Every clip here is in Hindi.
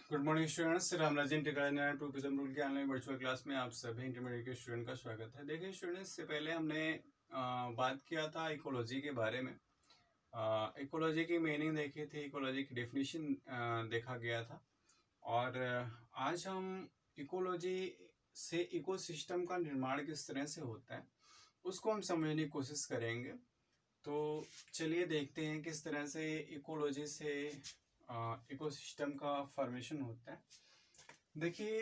Good morning students, Ramraj integral to prism rule के ऑनलाइन वर्चुअल क्लास में आप सभी इंटरमीडिएट के स्टूडेंट का स्वागत है। देखिए स्टूडेंट्स, से पहले हमने बात किया था इकोलॉजी के बारे में। इकोलॉजी की मीनिंग देखी थी, इकोलॉजी की डेफिनेशन देखा गया था। और आज हम इकोलॉजी से इकोसिस्टम का निर्माण किस तरह से होता है उसको हम समझने की कोशिश करेंगे। तो चलिए देखते हैं किस तरह से इकोलॉजी से इकोसिस्टम का फॉर्मेशन होता है। देखिए,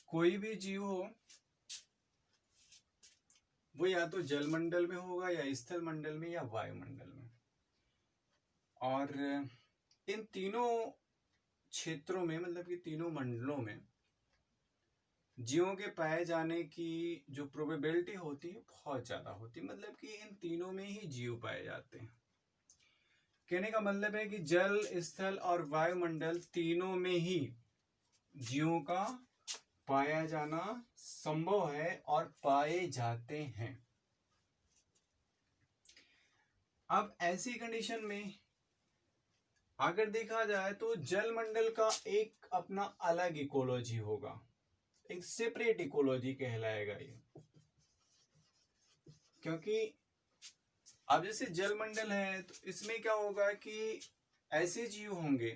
कोई भी जीव हो वो या तो जलमंडल में होगा या स्थल मंडल में या वायुमंडल में। और इन तीनों क्षेत्रों में, मतलब कि तीनों मंडलों में जीवों के पाए जाने की जो प्रोबेबिलिटी होती है बहुत ज़्यादा होती है। मतलब कि इन तीनों में ही जीव पाए जाते हैं। कहने का मतलब है कि जल, स्थल और वायुमंडल तीनों में ही जीवों का पाया जाना संभव है और पाए जाते हैं। अब ऐसी कंडीशन में अगर देखा जाए तो जलमंडल का एक अपना अलग इकोलॉजी होगा, एक सेपरेट इकोलॉजी कहलाएगा ये। क्योंकि अब जैसे जलमंडल है तो इसमें क्या होगा कि ऐसे जीव होंगे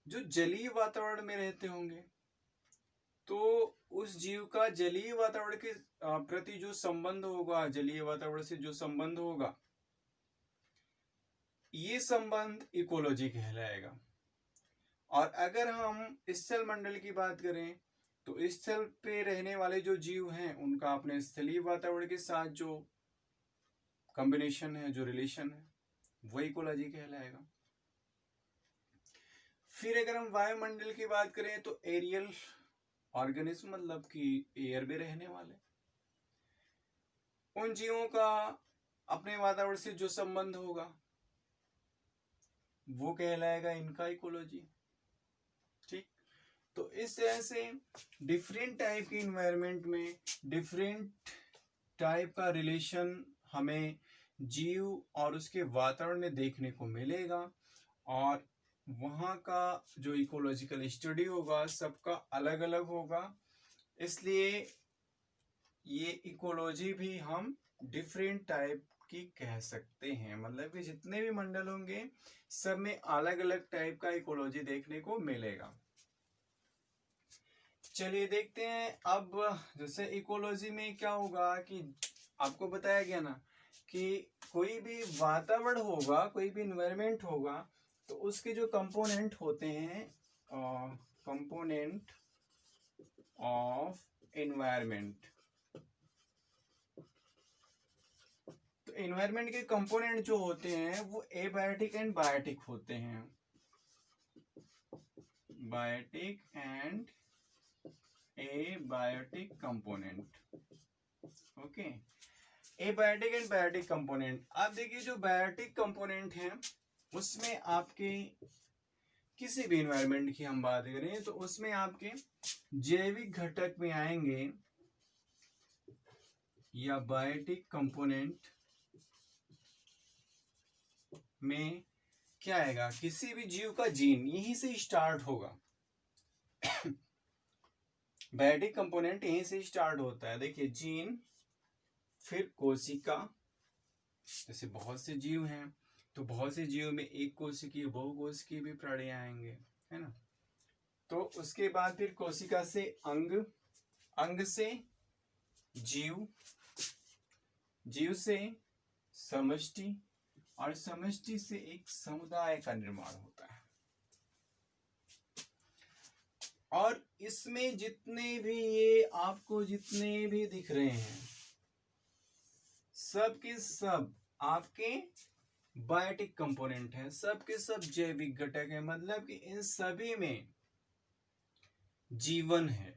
जो जलीय वातावरण में रहते होंगे, तो उस जीव का जलीय वातावरण के प्रति जो संबंध होगा, जलीय वातावरण से जो संबंध होगा, ये संबंध इकोलॉजी कहलाएगा। और अगर हम स्थल मंडल की बात करें तो स्थल पे रहने वाले जो जीव हैं उनका अपने स्थलीय वातावरण के साथ जो कॉम्बिनेशन है, जो रिलेशन है, वो इकोलॉजी कहलाएगा। फिर अगर हम वायुमंडल की बात करें तो एरियल ऑर्गेनिज्म, मतलब कि एयर में रहने वाले उन जीवों का अपने वातावरण से जो संबंध होगा वो कहलाएगा इनका इकोलॉजी। ठीक, तो इस तरह से डिफरेंट टाइप के इन्वायरमेंट में डिफरेंट टाइप का रिलेशन हमें जीव और उसके वातावरण में देखने को मिलेगा। और वहाँ का जो इकोलॉजिकल स्टडी होगा सबका अलग अलग होगा। इसलिए ये इकोलॉजी भी हम डिफरेंट टाइप की कह सकते हैं। मतलब कि जितने भी मंडल होंगे सब में अलग अलग टाइप का इकोलॉजी देखने को मिलेगा। चलिए देखते हैं। अब जैसे इकोलॉजी में क्या होगा कि आपको बताया गया ना कि कोई भी वातावरण होगा, कोई भी इन्वायरमेंट होगा, तो उसके जो कंपोनेंट होते हैं, कंपोनेंट ऑफ एनवायरमेंट, तो एनवायरमेंट के कंपोनेंट जो होते हैं वो एबायोटिक एंड बायोटिक होते हैं। Biotic and abiotic component. Okay, abiotic and biotic component. आप देखिए, जो बायोटिक कंपोनेंट है उसमें आपके किसी भी एनवायरमेंट की हम बात करें तो उसमें आपके जैविक घटक में आएंगे या बायोटिक कंपोनेंट में क्या आएगा, किसी भी जीव का जीन यहीं से स्टार्ट होगा। बायोटिक कंपोनेंट यहीं से स्टार्ट होता है। देखिए, जीन, फिर कोशिका। जैसे बहुत से जीव हैं तो बहुत से जीव में एक कोशिकीय, बहुकोशिकीय भी प्राणी आएंगे, है ना। तो उसके बाद फिर कोशिका से अंग, अंग से जीव, जीव से समष्टि, और समष्टि से एक समुदाय का निर्माण होता है। और इसमें जितने भी ये आपको जितने भी दिख रहे हैं सब के सब आपके बायोटिक कंपोनेंट हैं, सब के सब जैविक घटक हैं। मतलब कि इन सभी में जीवन है,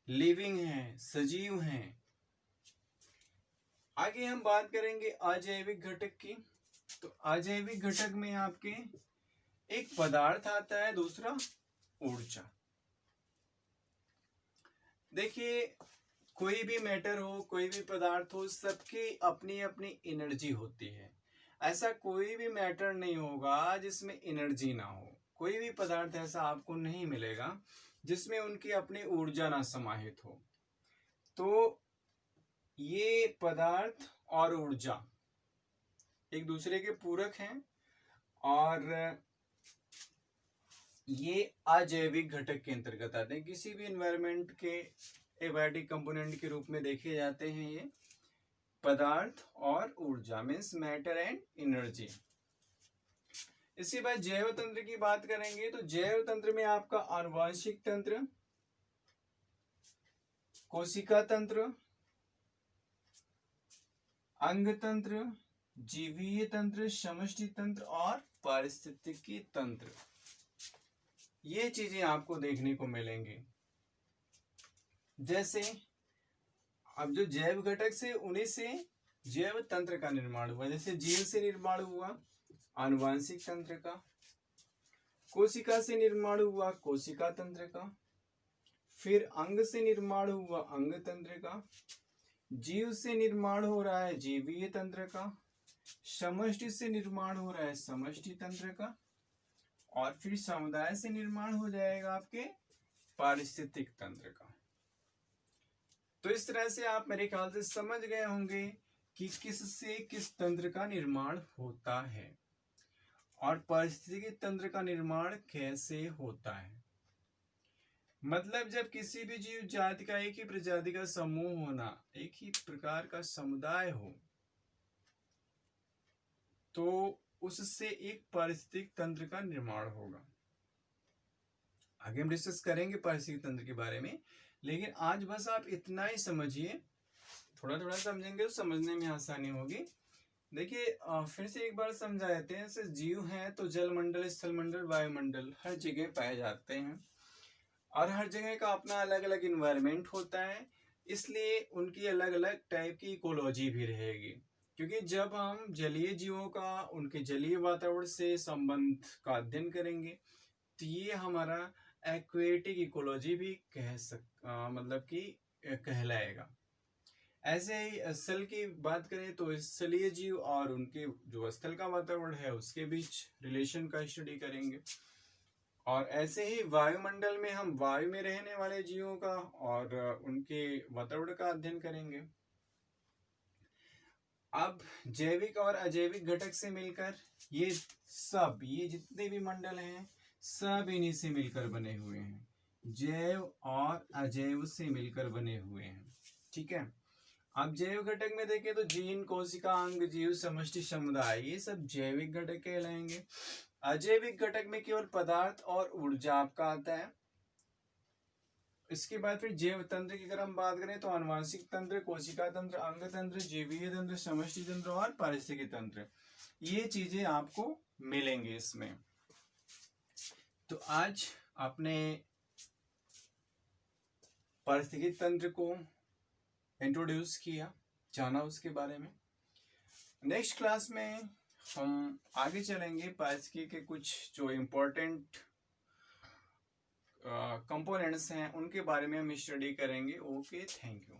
लिविंग है, सजीव हैं। आगे हम बात करेंगे अजैविक घटक की। तो अजैविक घटक में आपके एक पदार्थ आता है, दूसरा ऊर्जा। देखिए, कोई भी मैटर हो, कोई भी पदार्थ हो, सबकी अपनी अपनी एनर्जी होती है। ऐसा कोई भी मैटर नहीं होगा जिसमें एनर्जी ना हो। कोई भी पदार्थ ऐसा आपको नहीं मिलेगा जिसमें उनकी अपनी ऊर्जा ना समाहित हो। तो ये पदार्थ और ऊर्जा एक दूसरे के पूरक हैं और ये अजैविक घटक के अंतर्गत आते हैं। किसी भी एनवायरनमेंट के एबायोटिक कंपोनेंट के रूप में देखे जाते हैं ये पदार्थ और ऊर्जा, मीन्स मैटर एंड एनर्जी। इसी बाद जैव तंत्र की बात करेंगे तो जैव तंत्र में आपका आनुवांशिक तंत्र, कोशिका तंत्र, अंग तंत्र, जीवीय तंत्र, समष्टि तंत्र और पारिस्थितिकी तंत्र, ये चीजें आपको देखने को मिलेंगी। जैसे अब जो जैव घटक से उन्हीं से जैव तंत्र का निर्माण हुआ। जैसे जीव से निर्माण हुआ आनुवांशिक तंत्र का, कोशिका से निर्माण हुआ कोशिका तंत्र का, फिर अंग से निर्माण हुआ अंग तंत्र का, जीव से निर्माण हो रहा है जीवीय तंत्र का, समष्टि से निर्माण हो रहा है समष्टि तंत्र का, और फिर समुदाय से निर्माण हो जाएगा आपके पारिस्थितिक तंत्र का। तो इस तरह से आप मेरे ख्याल से समझ गए होंगे कि किस से किस तंत्र का निर्माण होता है और पारिस्थितिकी तंत्र का निर्माण कैसे होता है। मतलब जब किसी भी जीव जाति का एक ही प्रजाति का समूह होना, एक ही प्रकार का समुदाय हो, तो उससे एक पारिस्थितिक तंत्र का निर्माण होगा। आगे हम डिस्कस करेंगे पारिस्थितिक तंत्र के बारे में, लेकिन आज बस आप इतना ही समझिए। थोड़ा थोड़ा समझेंगे तो समझने में आसानी होगी। देखिए फिर से एक बार समझा देते हैं। जैसे जीव हैं तो जलमंडल, स्थलमंडल, वायुमंडल हर जगह पाए जाते हैं और हर जगह का अपना अलग अलग इन्वायरमेंट होता है, इसलिए उनकी अलग अलग टाइप की इकोलॉजी भी रहेगी। क्योंकि जब हम जलीय जीवों का उनके जलीय वातावरण से संबंध का अध्ययन करेंगे तो ये हमारा एक्वेटिक इकोलॉजी भी मतलब कि कहलाएगा। ऐसे ही स्थल की बात करें तो स्थलीय जीव और उनके जो स्थल का वातावरण है उसके बीच रिलेशन का स्टडी करेंगे। और ऐसे ही वायुमंडल में हम वायु में रहने वाले जीवों का और उनके वातावरण का अध्ययन करेंगे। अब जैविक और अजैविक घटक से मिलकर ये जितने भी मंडल हैं सब इन्हीं से मिलकर बने हुए हैं, जैव और अजैव से मिलकर बने हुए हैं। ठीक है। अब जैव घटक में देखें तो जीन, कोशिका, अंग, जीव, समष्टि, समुदाय, ये सब जैविक घटक कहलाएंगे। अजैविक घटक में केवल पदार्थ और ऊर्जा आपका आता है। इसके बाद फिर जैव तंत्र की अगर हम बात करें तो आनुवांशिक तंत्र, कोशिका तंत्र, अंग तंत्र, जीवीय तंत्र, समष्टि तंत्र और पारिस्थितिकी तंत्र, ये चीजें आपको मिलेंगे इसमें। तो आज आपने पारिस्थितिकी तंत्र को इंट्रोड्यूस किया, जाना उसके बारे में। नेक्स्ट क्लास में हम आगे चलेंगे, पारिस्थितिकी के कुछ जो इम्पोर्टेंट कंपोनेंट्स हैं उनके बारे में हम स्टडी करेंगे। Okay, thank you.